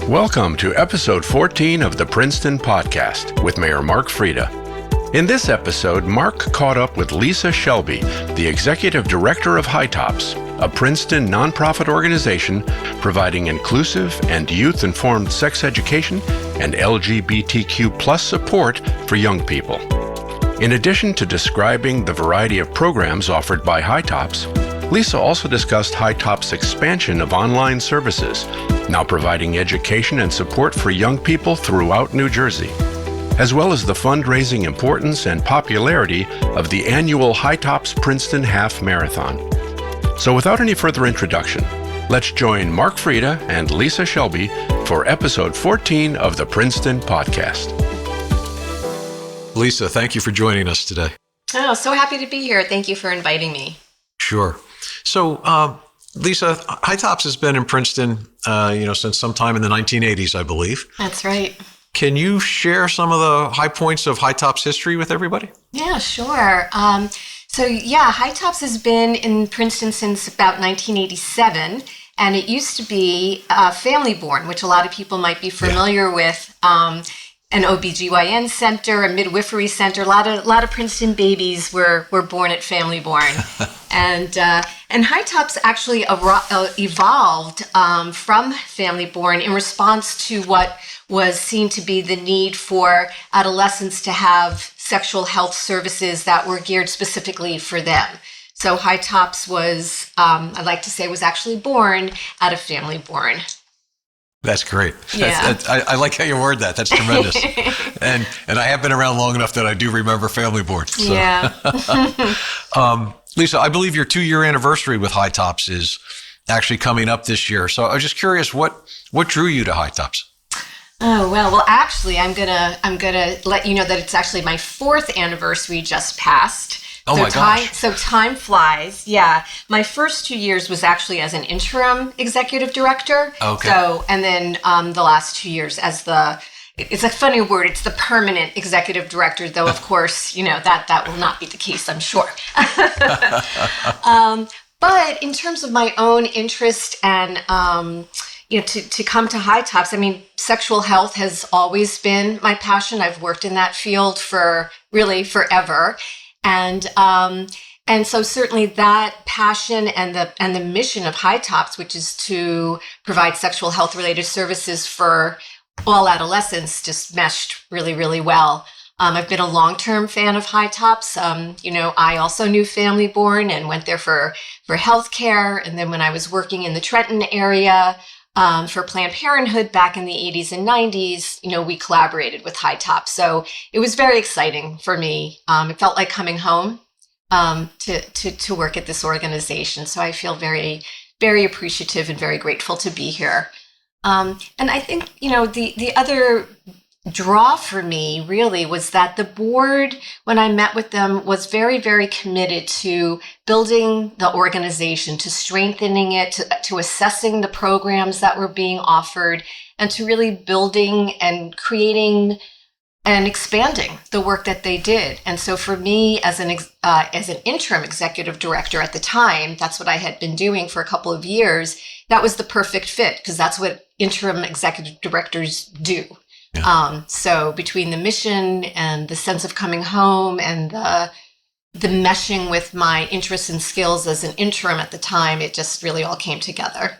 Welcome to episode 14 of the Princeton Podcast with Mayor Mark Freda. In this episode, Mark caught up with Lisa Shelby, the Executive Director of HiTOPS, a Princeton nonprofit organization providing inclusive and youth-informed sex education and LGBTQ plus support for young people. In addition to describing the variety of programs offered by HiTOPS, Lisa also discussed HiTOPS' expansion of online services, now providing education and support for young people throughout New Jersey, as well as the fundraising importance and popularity of the annual HiTOPS Princeton Half Marathon. So without any further introduction, let's join Mark Freda and Lisa Shelby for episode 14 of the Princeton Podcast. Lisa, thank you for joining us today. Oh, so happy to be here. Thank you for inviting me. Sure. So, Lisa, HiTOPS has been in Princeton, since sometime in the 1980s, I believe. That's right. Can you share some of the high points of HiTOPS history with everybody? Yeah, sure. HiTOPS has been in Princeton since about 1987, and it used to be family born, which a lot of people might be familiar with. An OBGYN center, a midwifery center. A lot of Princeton babies were born at Family Born, and HiTOPS actually evolved from Family Born in response to what was seen to be the need for adolescents to have sexual health services that were geared specifically for them. So HiTOPS was, I'd like to say, was actually born out of Family Born. That's great. Yeah. I like how you word that. That's tremendous. and I have been around long enough that I do remember Family Born. So. Yeah. Lisa, I believe your 2-year anniversary with HiTOPS is actually coming up this year. So I was just curious, what drew you to HiTOPS? Oh, well, actually, I'm gonna let you know that it's actually my 4th anniversary just passed. Oh my gosh. So time flies. Yeah. My first 2 years was actually as an interim executive director. Okay. So, and then the last 2 years as it's a funny word, it's the permanent executive director, though, of course, that will not be the case, I'm sure. But in terms of my own interest and, to come to HiTOPS, I mean, sexual health has always been my passion. I've worked in that field for really forever. And so certainly that passion and the mission of HiTOPS, which is to provide sexual health related services for all adolescents, just meshed really, really well. I've been a long-term fan of HiTOPS. I also knew Family Born and went there for healthcare. And then when I was working in the Trenton area for Planned Parenthood back in the 80s and 90s, we collaborated with HiTOPS. So it was very exciting for me. It felt like coming home to work at this organization. So I feel very, very appreciative and very grateful to be here. And I think, the other draw for me really was that the board, when I met with them, was very, very committed to building the organization, to strengthening it, to assessing the programs that were being offered, and to really building and creating and expanding the work that they did. And so for me, as an interim executive director at the time, that's what I had been doing for a couple of years, that was the perfect fit, because that's what interim executive directors do. Yeah. So between the mission and the sense of coming home and the meshing with my interests and skills as an interim at the time, it just really all came together.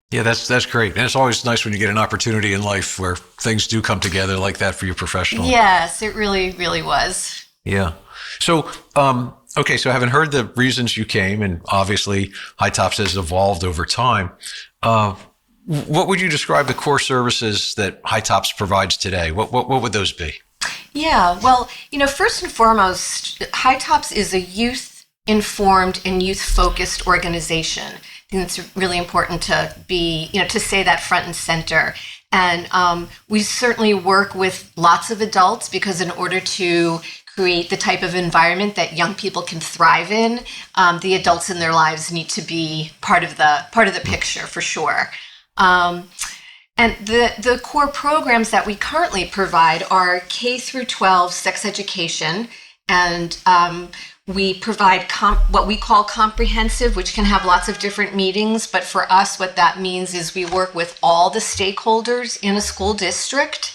Yeah, that's great. And it's always nice when you get an opportunity in life where things do come together like that for you professionally. Yes, it really, really was. Yeah. So, so having heard the reasons you came, and obviously HiTOPS has evolved over time, what would you describe the core services that HiTOPS provides today? What would those be? Yeah, well, first and foremost, HiTOPS is a youth-informed and youth-focused organization. I think it's really important to be, to say that front and center. And we certainly work with lots of adults, because in order to create the type of environment that young people can thrive in, the adults in their lives need to be part of the picture for sure. And the core programs that we currently provide are K through 12 sex education, and We provide what we call comprehensive, which can have lots of different meetings. But for us, what that means is we work with all the stakeholders in a school district.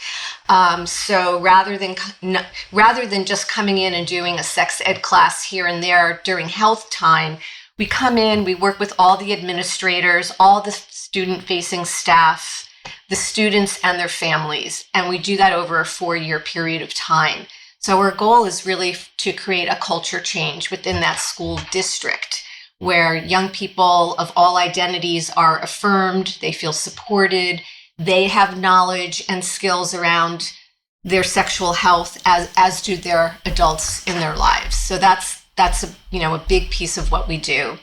So rather than just coming in and doing a sex ed class here and there during health time, we come in, we work with all the administrators, all the student-facing staff, the students and their families, and we do that over a 4-year period of time. So our goal is really to create a culture change within that school district where young people of all identities are affirmed, they feel supported, they have knowledge and skills around their sexual health as do their adults in their lives. So that's a big piece of what we do.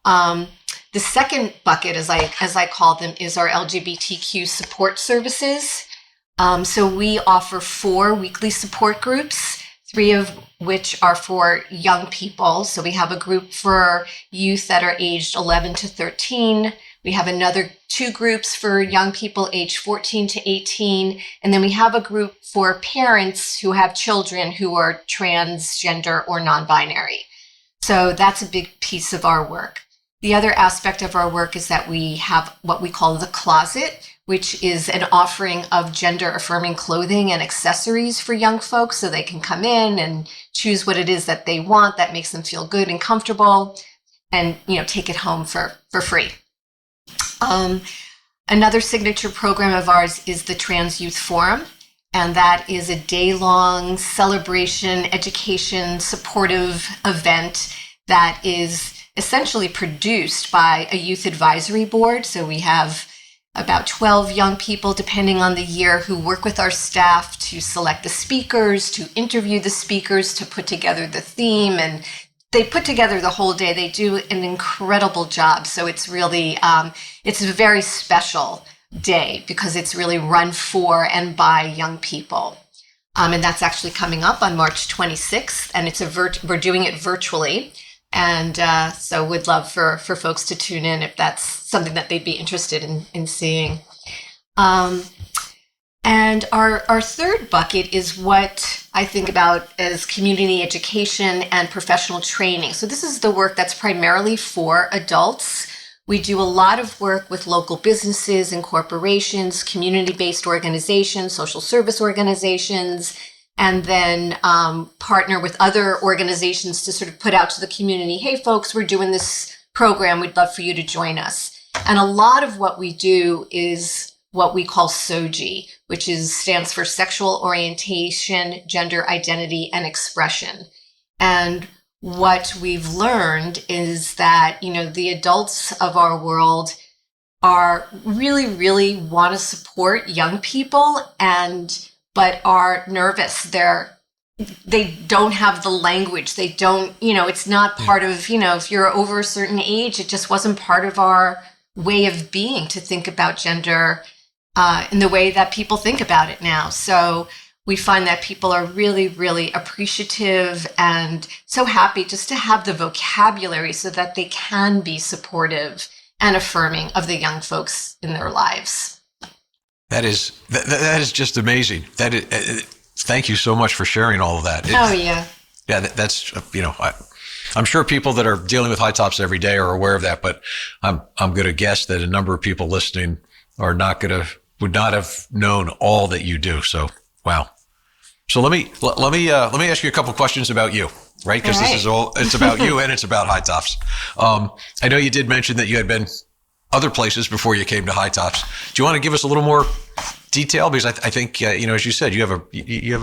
The second bucket, as I call them, is our LGBTQ support services. So we offer 4 weekly support groups, 3 of which are for young people. So we have a group for youth that are aged 11 to 13. We have another 2 groups for young people aged 14 to 18. And then we have a group for parents who have children who are transgender or non-binary. So that's a big piece of our work. The other aspect of our work is that we have what we call the closet, which is an offering of gender-affirming clothing and accessories for young folks so they can come in and choose what it is that they want that makes them feel good and comfortable and, take it home for free. Another signature program of ours is the Trans Youth Forum, and that is a day-long celebration, education, supportive event that is essentially produced by a youth advisory board. So we have about 12 young people, depending on the year, who work with our staff to select the speakers, to interview the speakers, to put together the theme. And they put together the whole day. They do an incredible job. So it's really, it's a very special day because it's really run for and by young people. And that's actually coming up on March 26th. And we're doing it virtually. And so we'd love for folks to tune in if that's something that they'd be interested in seeing. And our third bucket is what I think about as community education and professional training. So this is the work that's primarily for adults. We do a lot of work with local businesses and corporations, community-based organizations, social service organizations, and then partner with other organizations to sort of put out to the community, hey, folks, we're doing this program. We'd love for you to join us. And a lot of what we do is what we call SOGI, which stands for Sexual Orientation, Gender Identity, and Expression. And what we've learned is that, the adults of our world are really, really want to support young people but are nervous. They don't have the language. They don't, it's not part of, if you're over a certain age, it just wasn't part of our way of being to think about gender in the way that people think about it now. So we find that people are really, really appreciative and so happy just to have the vocabulary so that they can be supportive and affirming of the young folks in their lives. That is just amazing. Thank you so much for sharing all of that. Yeah. That's I'm sure people that are dealing with HiTOPS every day are aware of that, but I'm going to guess that a number of people listening would not have known all that you do. So wow. So let me ask you a couple questions about you, right? Because This is it's about you and it's about HiTOPS. I know you did mention that you had been other places before you came to HiTOPS. Do you want to give us a little more detail? Because I think, as you said, you have a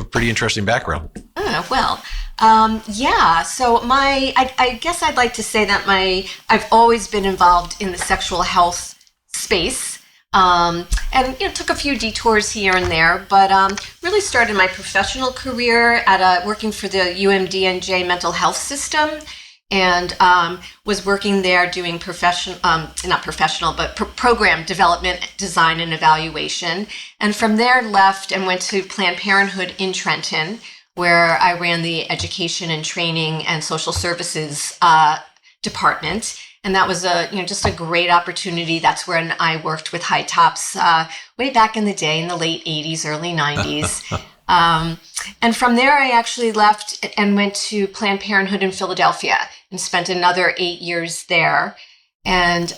pretty interesting background. So I guess I'd like to say that I've always been involved in the sexual health space. And took a few detours here and there, but really started my professional career at working for the UMDNJ mental health system. And was working there doing program development, design, and evaluation. And from there left and went to Planned Parenthood in Trenton, where I ran the education and training and social services department. And that was just a great opportunity. That's when I worked with HiTOPS way back in the day, in the late 80s, early 90s. And from there, I actually left and went to Planned Parenthood in Philadelphia and spent another 8 years there. And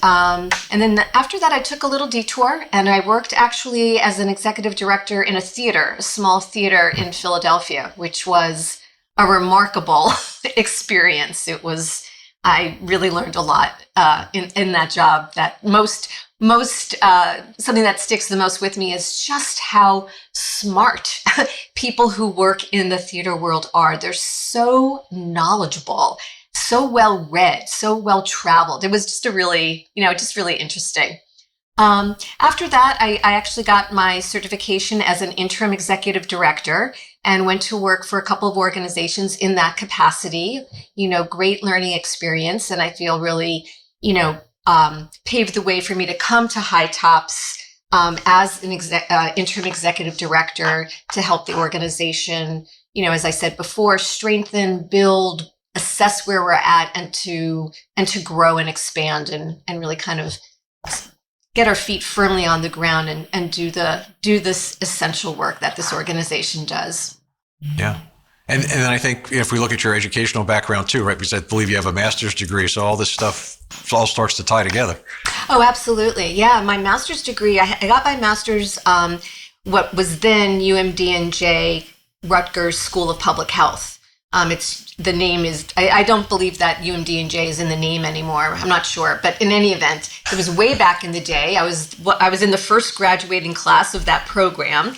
then after that, I took a little detour and I worked actually as an executive director in a theater, a small theater in Philadelphia, which was a remarkable experience. I really learned a lot in that job. That most something that sticks the most with me is just how smart people who work in the theater world are. They're so knowledgeable, so well read, so well traveled. It was just really interesting. After that, I actually got my certification as an interim executive director and went to work for a couple of organizations in that capacity. Great learning experience. And I feel really, paved the way for me to come to HiTOPS as an interim executive director to help the organization, as I said before, strengthen, build, assess where we're at, and to grow and expand and really kind of get our feet firmly on the ground and do this essential work that this organization does. Yeah. And then I think if we look at your educational background too, right? Because I believe you have a master's degree, so all this stuff all starts to tie together. Oh, absolutely. Yeah. My master's degree, I got my master's, what was then UMD&J Rutgers School of Public Health. The name is, I don't believe that UMD&J is in the name anymore. I'm not sure. But in any event, it was way back in the day. I was in the first graduating class of that program.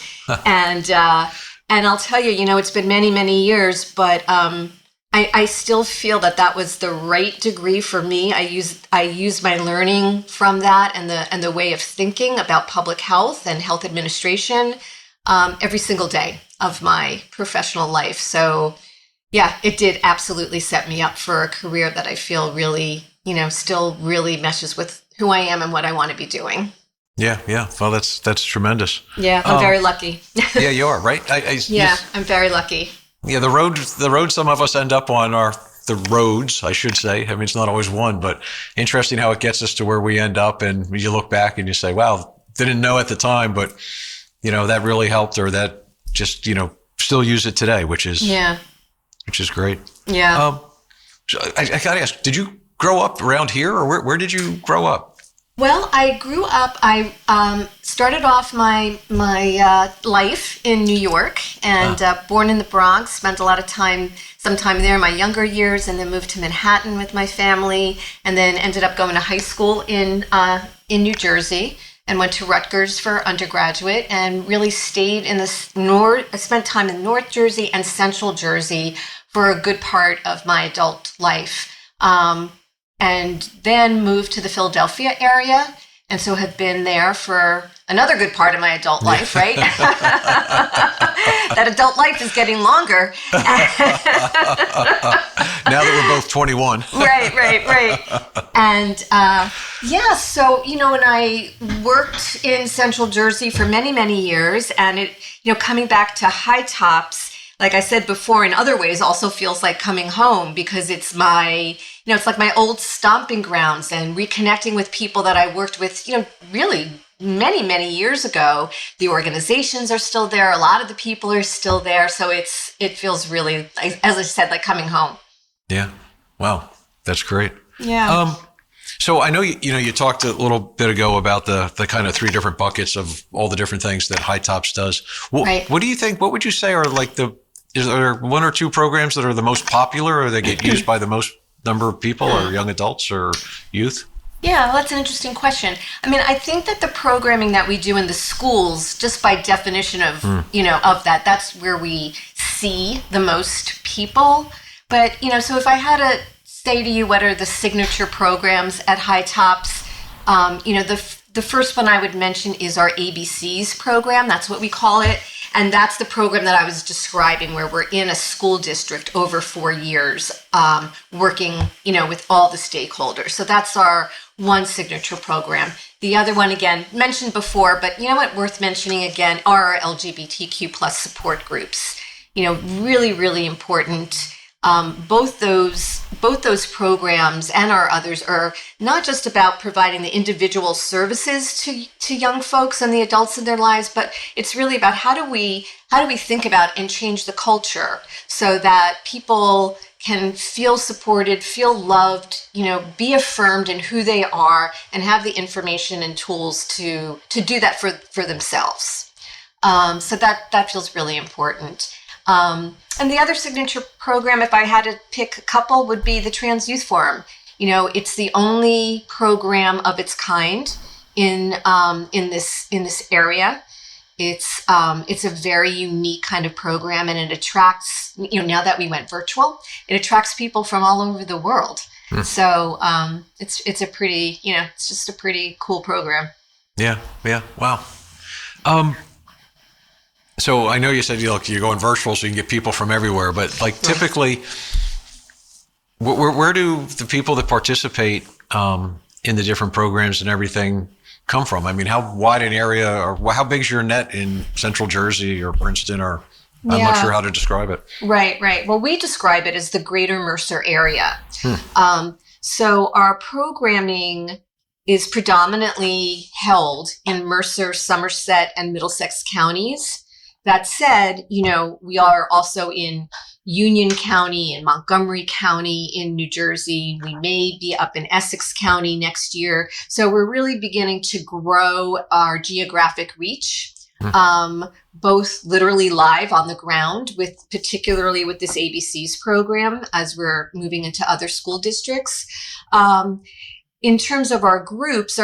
And I'll tell you, it's been many, many years, but I still feel that was the right degree for me. I used my learning from that and the way of thinking about public health and health administration every single day of my professional life. So yeah, it did absolutely set me up for a career that I feel really, still really meshes with who I am and what I want to be doing. Yeah. Well, that's tremendous. Yeah, I'm very lucky. Yeah, you are, right? I'm very lucky. Yeah, the road some of us end up on are the roads, I should say. I mean, it's not always one, but interesting how it gets us to where we end up. And you look back and you say, wow, didn't know at the time, but, that really helped, or that just, still use it today, which is great. Yeah. So I got to ask, did you grow up around here, or where did you grow up? Well, I grew up, I started off my life in New York and born in the Bronx, spent a lot of time there in my younger years, and then moved to Manhattan with my family, and then ended up going to high school in New Jersey and went to Rutgers for undergraduate, and really stayed in I spent time in North Jersey and Central Jersey for a good part of my adult life. And then moved to the Philadelphia area, and so have been there for another good part of my adult life, right? That adult life is getting longer. Now that we're both 21. Right. And so, and I worked in Central Jersey for many, many years, and coming back to HiTOPS, like I said before, in other ways also feels like coming home, because it's it's like my old stomping grounds, and reconnecting with people that I worked with, really many, many years ago. The organizations are still there. A lot of the people are still there. So it feels really, as I said, like coming home. Yeah. Wow. That's great. Yeah. So I know you talked a little bit ago about the kind of three different buckets of all the different things that HiTOPS does. Right. What do you think? What would you say are like is there one or two programs that are the most popular, or they get used by the most number of people, or young adults or youth? Yeah, well, that's an interesting question. I mean, I think that the programming that we do in the schools, just by definition of, of that's where we see the most people. But, so if I had to say to you what are the signature programs at HiTOPS, the first one I would mention is our ABCs program. That's what we call it. And that's the program that I was describing, where we're in a school district over 4 years, working, with all the stakeholders. So that's our one signature program. The other one, again, mentioned before, but worth mentioning again, are our LGBTQ plus support groups. Really, really important both those programs and our others are not just about providing the individual services to young folks and the adults in their lives, but it's really about how do we think about and change the culture so that people can feel supported, feel loved, be affirmed in who they are, and have the information and tools to do that for themselves. So that feels really important. And the other signature program, if I had to pick a couple, would be the Trans Youth Forum. It's the only program of its kind in this area. It's a very unique kind of program, and it attracts, now that we went virtual, it attracts people from all over the world. So it's a pretty, it's just a pretty cool program. Yeah. Wow. So I know you said you're going virtual so you can get people from everywhere, but typically, where do the people that participate in the different programs and everything come from? I mean, how wide an area, or how big is your net in Central Jersey or Princeton, or I'm not sure how to describe it. Right. Well, we describe it as the Greater Mercer area. So our programming is predominantly held in Mercer, Somerset, and Middlesex counties. That said, we are also in Union County and Montgomery County in New Jersey. We may be up in Essex County next year. So we're really beginning to grow our geographic reach, both literally live on the ground, particularly with this ABCs program as we're moving into other school districts. In terms of our groups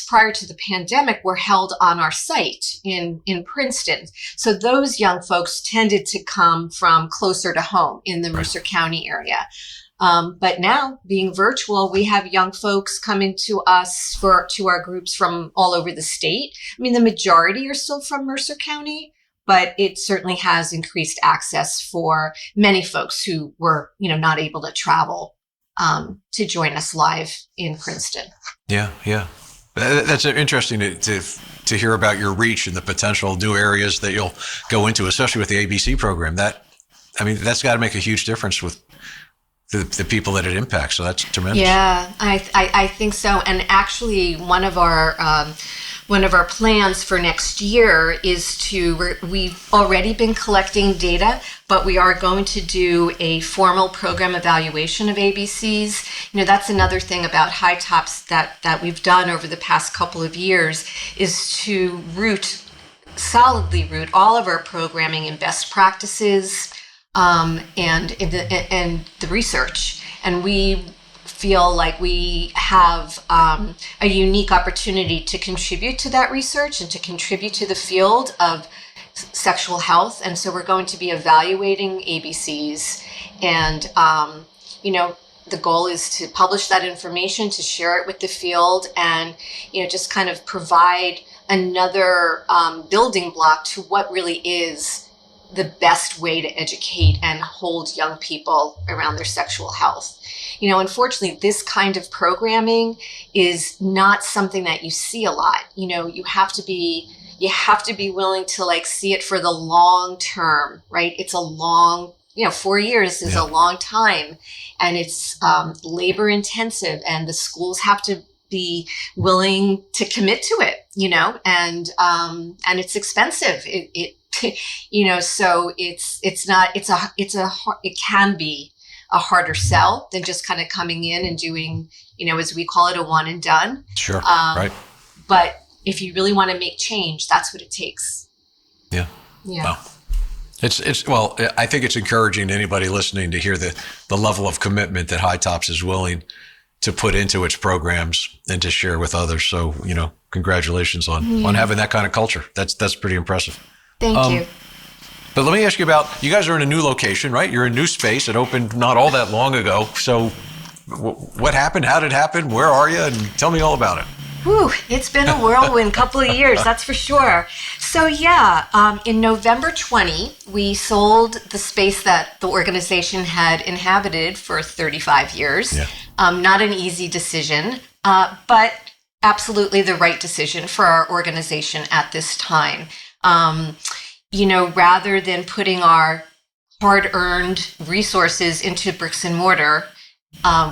prior to the pandemic were held on our site in Princeton. So those young folks tended to come from closer to home in the Mercer County area. But now, being virtual, we have young folks coming to us to our groups from all over the state. I mean, the majority are still from Mercer County, but it certainly has increased access for many folks who were, not able to travel to join us live in Princeton. Yeah. That's interesting to hear about your reach and the potential new areas that you'll go into, especially with the ABC program. That's got to make a huge difference with the people that it impacts. So that's tremendous. Yeah, I think so. And actually, one of our plans for next year is we've already been collecting data, but we are going to do a formal program evaluation of ABCs. That's another thing about HiTOPS that we've done over the past couple of years is to solidly root all of our programming in best practices and the research. And we feel like we have a unique opportunity to contribute to that research and to contribute to the field of sexual health. And so we're going to be evaluating ABCs, and the goal is to publish that information, to share it with the field, and just kind of provide another building block to what really is the best way to educate and hold young people around their sexual health. Unfortunately, this kind of programming is not something that you see a lot. You have to be willing to see it for the long term, right? It's a long, 4 years is a long time, and it's labor intensive, and the schools have to be willing to commit to it, and it's expensive. So it can be a harder sell than just kind of coming in and doing, as we call it, a one and done. Sure. Right. But if you really want to make change, that's what it takes. Yeah. Wow. Well, I think it's encouraging to anybody listening to hear the level of commitment that HiTOPS is willing to put into its programs and to share with others. So, congratulations on having that kind of culture. That's pretty impressive. Thank you. But let me ask you about, you guys are in a new location, right? You're in a new space. It opened not all that long ago. So what happened? How did it happen? Where are you? And tell me all about it. Whew, it's been a whirlwind couple of years, that's for sure. So in November 20, we sold the space that the organization had inhabited for 35 years. Yeah. Not an easy decision, but absolutely the right decision for our organization at this time. Rather than putting our hard-earned resources into bricks and mortar.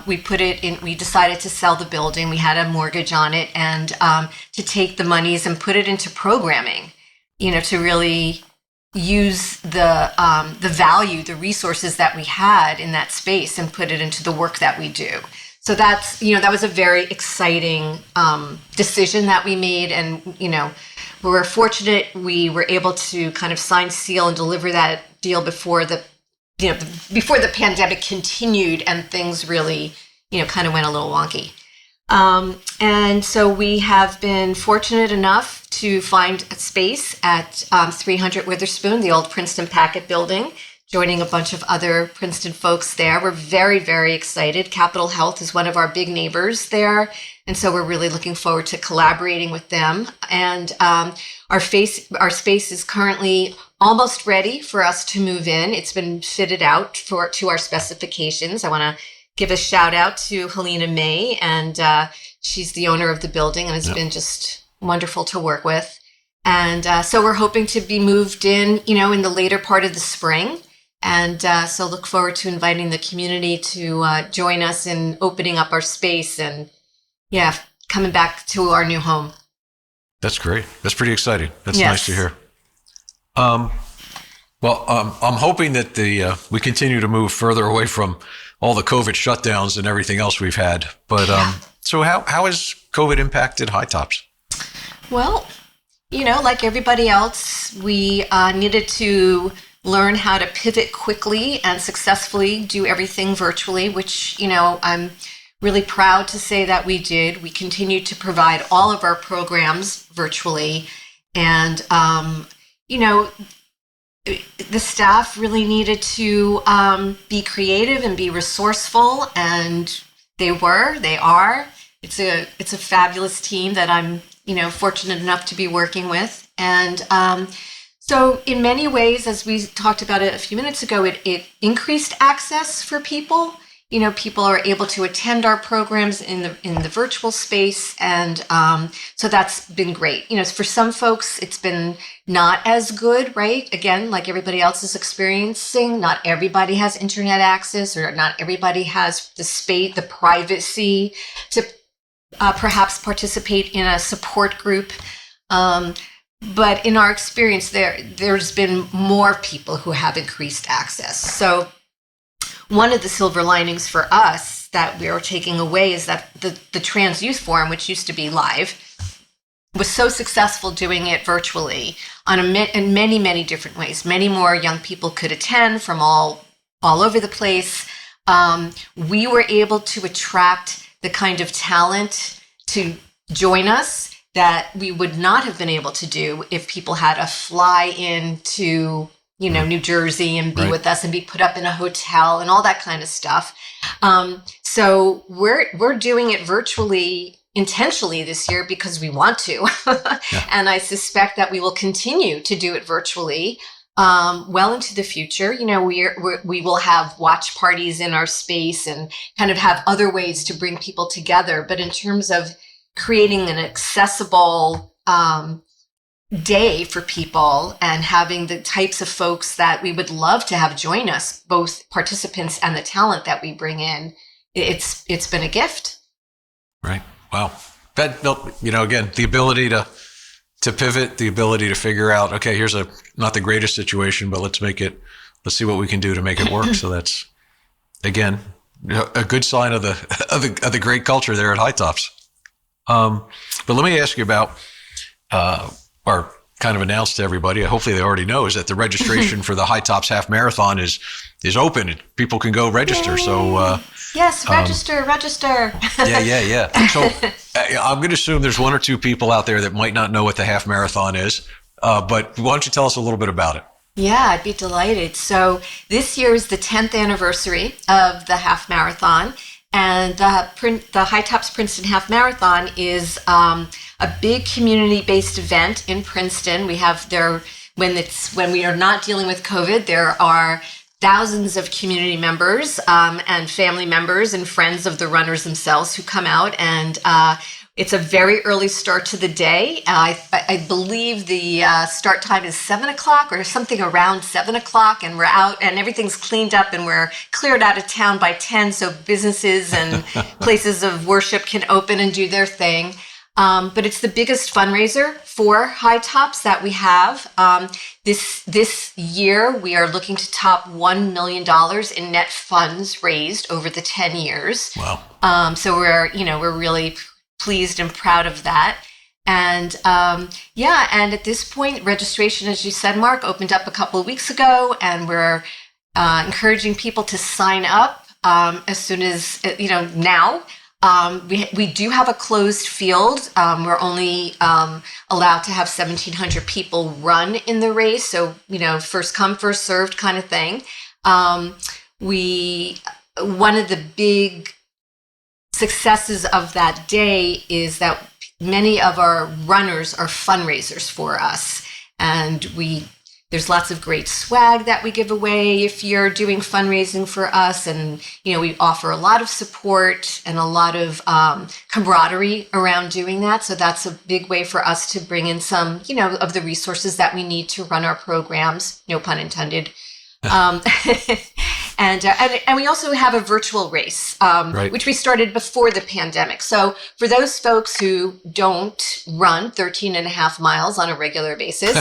We put it in. We decided to sell the building. We had a mortgage on it, and to take the monies and put it into programming. To really use the value, the resources that we had in that space, and put it into the work that we do. So that's that was a very exciting decision that we made, and we were fortunate we were able to kind of sign, seal, and deliver that deal before the pandemic continued and things really kind of went a little wonky. And so we have been fortunate enough to find a space at 300 Witherspoon, the old Princeton Packet building, joining a bunch of other Princeton folks there. We're very, very excited. Capitol Health is one of our big neighbors there. And so we're really looking forward to collaborating with them. And our space is currently almost ready for us to move in. It's been fitted out to our specifications. I want to give a shout out to Helena May, and she's the owner of the building, and it's been just wonderful to work with. And so we're hoping to be moved in, in the later part of the spring. And so look forward to inviting the community to join us in opening up our space and, coming back to our new home. That's great. That's pretty exciting. That's nice to hear. I'm hoping that we continue to move further away from all the COVID shutdowns and everything else we've had. But so how has COVID impacted HiTOPS? Well, like everybody else, we needed to learn how to pivot quickly and successfully do everything virtually, which, I'm really proud to say that we did. We continued to provide all of our programs virtually. And, the staff really needed to be creative and be resourceful, and they are. It's a fabulous team that I'm, fortunate enough to be working with. And so in many ways, as we talked about it a few minutes ago, it increased access for people. People are able to attend our programs in the virtual space, and so that's been great. For some folks, it's been not as good, right? Again, like everybody else is experiencing, not everybody has internet access, or not everybody has the space, the privacy to perhaps participate in a support group. But in our experience, there's been more people who have increased access. So one of the silver linings for us that we are taking away is that the Trans Youth Forum, which used to be live, was so successful doing it virtually in many, many different ways. Many more young people could attend from all over the place. We were able to attract the kind of talent to join us that we would not have been able to do if people had to fly into New Jersey and be with us and be put up in a hotel and all that kind of stuff. So we're doing it virtually intentionally this year because we want to. And I suspect that we will continue to do it virtually well into the future. We will have watch parties in our space and kind of have other ways to bring people together. But in terms of creating an accessible day for people and having the types of folks that we would love to have join us, both participants and the talent that we bring in, it's been a gift. Right. Wow. Again, the ability to pivot, the ability to figure out, okay, here's not the greatest situation, but let's see what we can do to make it work. So that's, again, a good sign of the great culture there at HiTOPS. But let me ask you about, or kind of announce to everybody, hopefully they already know, is that the registration for the HiTOPS Half Marathon is open. People can go register. Yay. So yes, register. Yeah. So I'm going to assume there's one or two people out there that might not know what the Half Marathon is. But why don't you tell us a little bit about it? Yeah, I'd be delighted. So this year is the 10th anniversary of the Half Marathon. And the HiTOPS Princeton Half Marathon is a big community-based event in Princeton. We have when we are not dealing with COVID, there are thousands of community members and family members and friends of the runners themselves who come out, and It's a very early start to the day. I believe the start time is 7 o'clock or something around 7 o'clock, and we're out and everything's cleaned up and we're cleared out of town by 10, so businesses and places of worship can open and do their thing. But it's the biggest fundraiser for HiTOPS that we have. This year, we are looking to top $1 million in net funds raised over the 10 years. Wow. So we're really pleased and proud of that. And and at this point, registration, as you said, Mark, opened up a couple of weeks ago, and we're encouraging people to sign up as soon as, now. We do have a closed field. We're only allowed to have 1,700 people run in the race. So, first come, first served kind of thing. One of the big successes of that day is that many of our runners are fundraisers for us. And there's lots of great swag that we give away if you're doing fundraising for us. And, we offer a lot of support and a lot of camaraderie around doing that. So that's a big way for us to bring in some, of the resources that we need to run our programs, no pun intended. And we also have a virtual race, Right. which we started before the pandemic. So for those folks who don't run 13 and a half miles on a regular basis,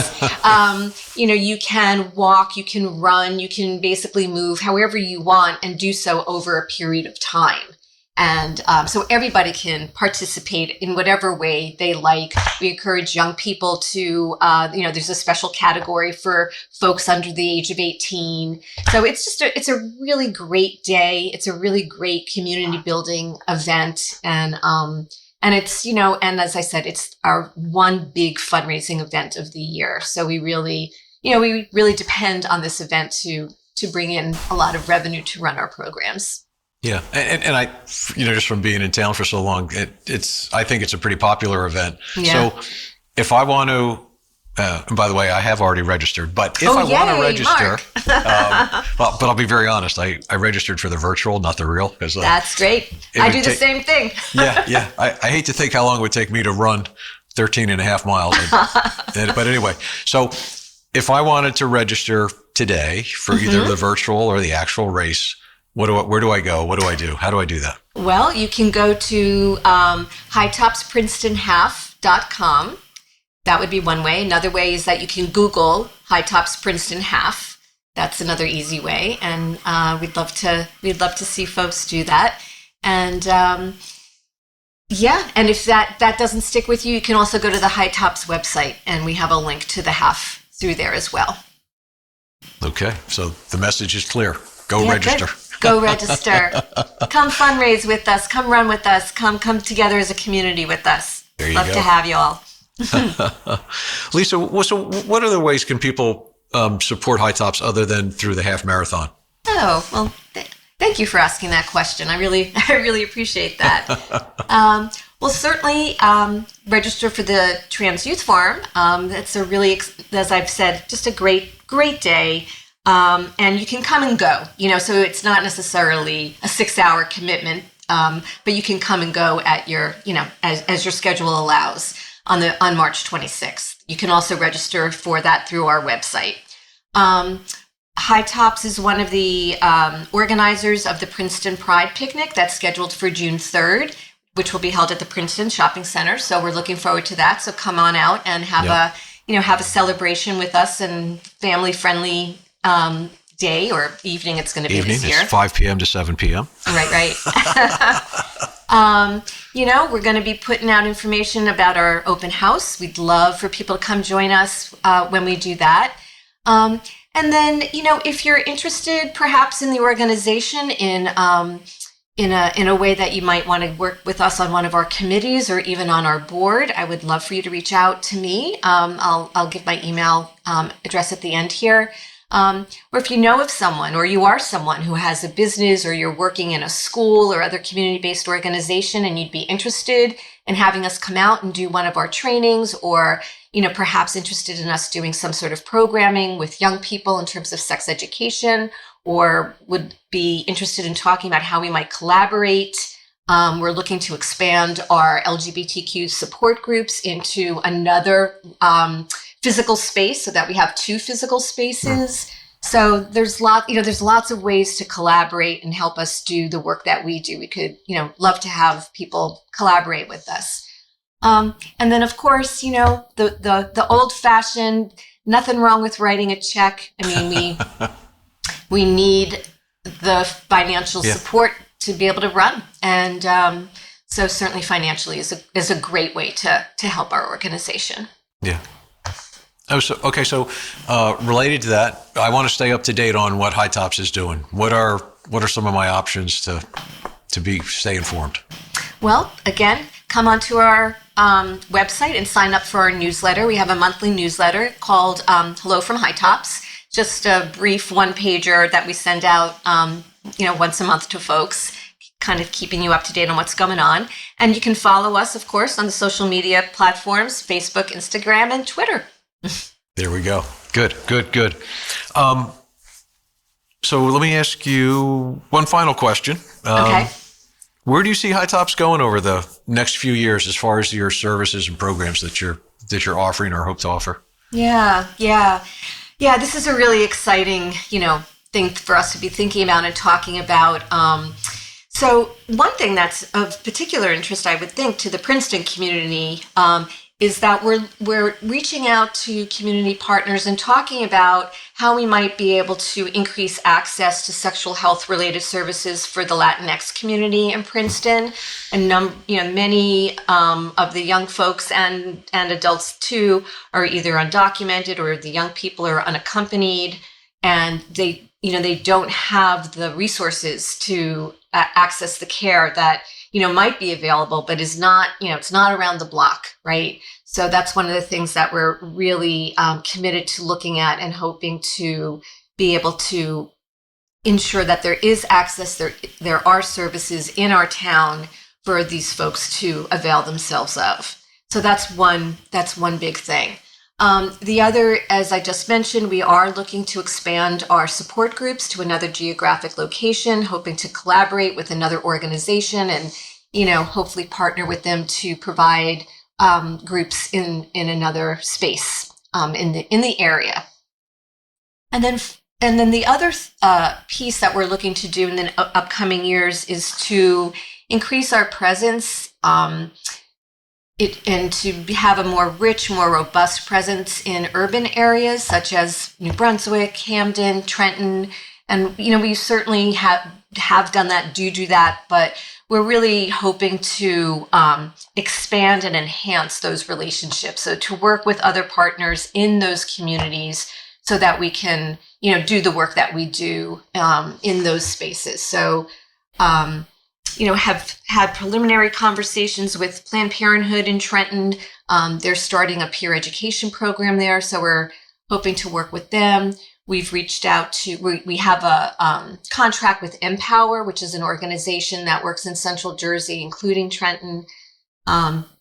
you can walk, you can run, you can basically move however you want and do so over a period of time. And so everybody can participate in whatever way they like. We encourage young people to, there's a special category for folks under the age of 18. So it's a really great day. It's a really great community building event. And it's, and as I said, it's our one big fundraising event of the year. So we really depend on this event to bring in a lot of revenue to run our programs. Yeah. And I, just from being in town for so long, I think it's a pretty popular event. Yeah. So if I want to, and by the way, I have already registered, but if I want to register, but I'll be very honest, I registered for the virtual, not the real. That's great. I do the same thing. Yeah. I hate to think how long it would take me to run 13 and a half miles. But anyway, so if I wanted to register today for either the virtual or the actual race, where do I go? What do I do? How do I do that? Well, you can go to HiTOPSPrincetonHalf.com. That would be one way. Another way is that you can Google HiTOPS Princeton Half. That's another easy way, and we'd love to see folks do that. And and if that doesn't stick with you, you can also go to the HiTOPS website, and we have a link to the half through there as well. Okay, so the message is clear. Go register. Good. Go register. Come fundraise with us. Come run with us. Come together as a community with us. There you Love go. to have you all. Lisa, so what other ways can people support HiTOPS other than through the half marathon? Oh, well, thank you for asking that question. I really appreciate that. Well, certainly register for the Trans Youth Forum. It's a really, as I've said, just a great day. And you can come and go, so it's not necessarily a 6-hour commitment, but you can come and go at your, as your schedule allows on March 26th. You can also register for that through our website. HiTOPS is one of the organizers of the Princeton Pride Picnic that's scheduled for June 3rd, which will be held at the Princeton Shopping Center. So we're looking forward to that. So come on out and have a celebration with us and family-friendly day or evening it's going to be this year. It's 5 p.m. to 7 p.m. Right. We're going to be putting out information about our open house. We'd love for people to come join us when we do that. And then, if you're interested perhaps in the organization in a way that you might want to work with us on one of our committees or even on our board, I would love for you to reach out to me. I'll give my email address at the end here. Or if you know of someone or you are someone who has a business or you're working in a school or other community-based organization and you'd be interested in having us come out and do one of our trainings or, perhaps interested in us doing some sort of programming with young people in terms of sex education or would be interested in talking about how we might collaborate We're looking to expand our LGBTQ support groups into another physical space so that we have 2 physical spaces. So there's lots of ways to collaborate and help us do the work that we do. We could, love to have people collaborate with us. And then of course, the old fashioned, nothing wrong with writing a check. I mean, we need the financial support to be able to run. And so certainly financially is a great way to help our organization. Yeah. Oh, so related to that, I want to stay up to date on what HiTOPS is doing. What are some of my options to stay informed? Well, again, come onto our website and sign up for our newsletter. We have a monthly newsletter called Hello from HiTOPS. Just a brief one-pager that we send out, once a month to folks, kind of keeping you up to date on what's going on. And you can follow us, of course, on the social media platforms, Facebook, Instagram, and Twitter. There we go. Good. So let me ask you one final question. Okay. Where do you see HiTOPS going over the next few years as far as your services and programs that you're offering or hope to offer? Yeah. This is a really exciting, thing for us to be thinking about and talking about. So one thing that's of particular interest, I would think, to the Princeton community is that we're reaching out to community partners and talking about how we might be able to increase access to sexual health related services for the Latinx community in Princeton. And many of the young folks and adults too are either undocumented or the young people are unaccompanied, and they don't have the resources to access the care that might be available, but is not, it's not around the block, right? So that's one of the things that we're really committed to looking at and hoping to be able to ensure that there is access, there are services in our town for these folks to avail themselves of. So that's one big thing. The other, as I just mentioned, we are looking to expand our support groups to another geographic location, hoping to collaborate with another organization and, hopefully partner with them to provide groups in another space in the area. And then the other piece that we're looking to do in the upcoming years is to increase our presence and to have a more rich, more robust presence in urban areas such as New Brunswick, Hamden, Trenton. And, we certainly have done that, do that, but we're really hoping to expand and enhance those relationships. So to work with other partners in those communities so that we can, do the work that we do in those spaces. So, have had preliminary conversations with Planned Parenthood in Trenton. They're starting a peer education program there, so we're hoping to work with them. We've reached out to, we have a contract with Empower, which is an organization that works in Central Jersey, including Trenton.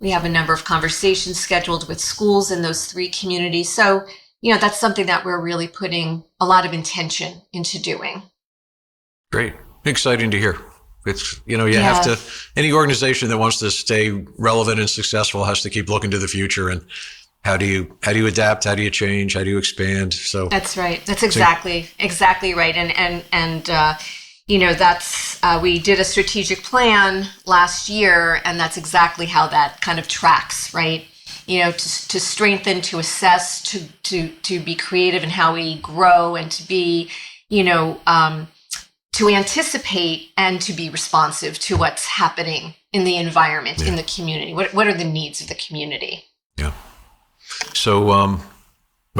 We have a number of conversations scheduled with schools in those 3 communities. So, that's something that we're really putting a lot of intention into doing. Great. Exciting to hear. It's, have to, any organization that wants to stay relevant and successful has to keep looking to the future. And how do you adapt? How do you change? How do you expand? So that's right. That's exactly right. And that's, we did a strategic plan last year, and that's exactly how that kind of tracks, right? To strengthen, to assess, to be creative in how we grow, and to be, to anticipate and to be responsive to what's happening in the environment, in the community. What are the needs of the community? Yeah. So,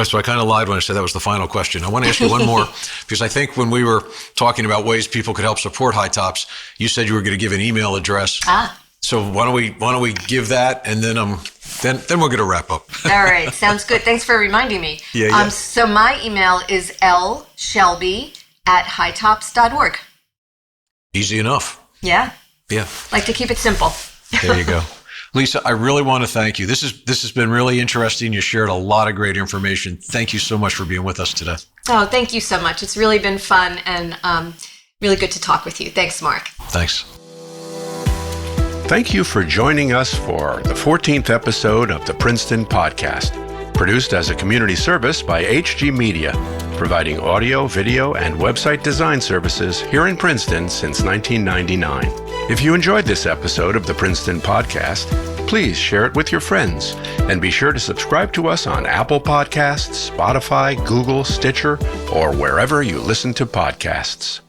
so I kind of lied when I said that was the final question. I want to ask you one more, because I think when we were talking about ways people could help support HiTOPS, you said you were going to give an email address. So why don't we give that, and then then we're going to wrap up. All right, sounds good. Thanks for reminding me. Yeah. So my email is lshelby@hitops.org. Easy enough. Yeah. Yeah. Like to keep it simple. There you go. Lisa, I really want to thank you. This has been really interesting. You shared a lot of great information. Thank you so much for being with us today. Oh, thank you so much. It's really been fun and really good to talk with you. Thanks, Mark. Thanks. Thank you for joining us for the 14th episode of the Princeton Podcast, produced as a community service by HG Media, providing audio, video, and website design services here in Princeton since 1999. If you enjoyed this episode of the Princeton Podcast, please share it with your friends, and be sure to subscribe to us on Apple Podcasts, Spotify, Google, Stitcher, or wherever you listen to podcasts.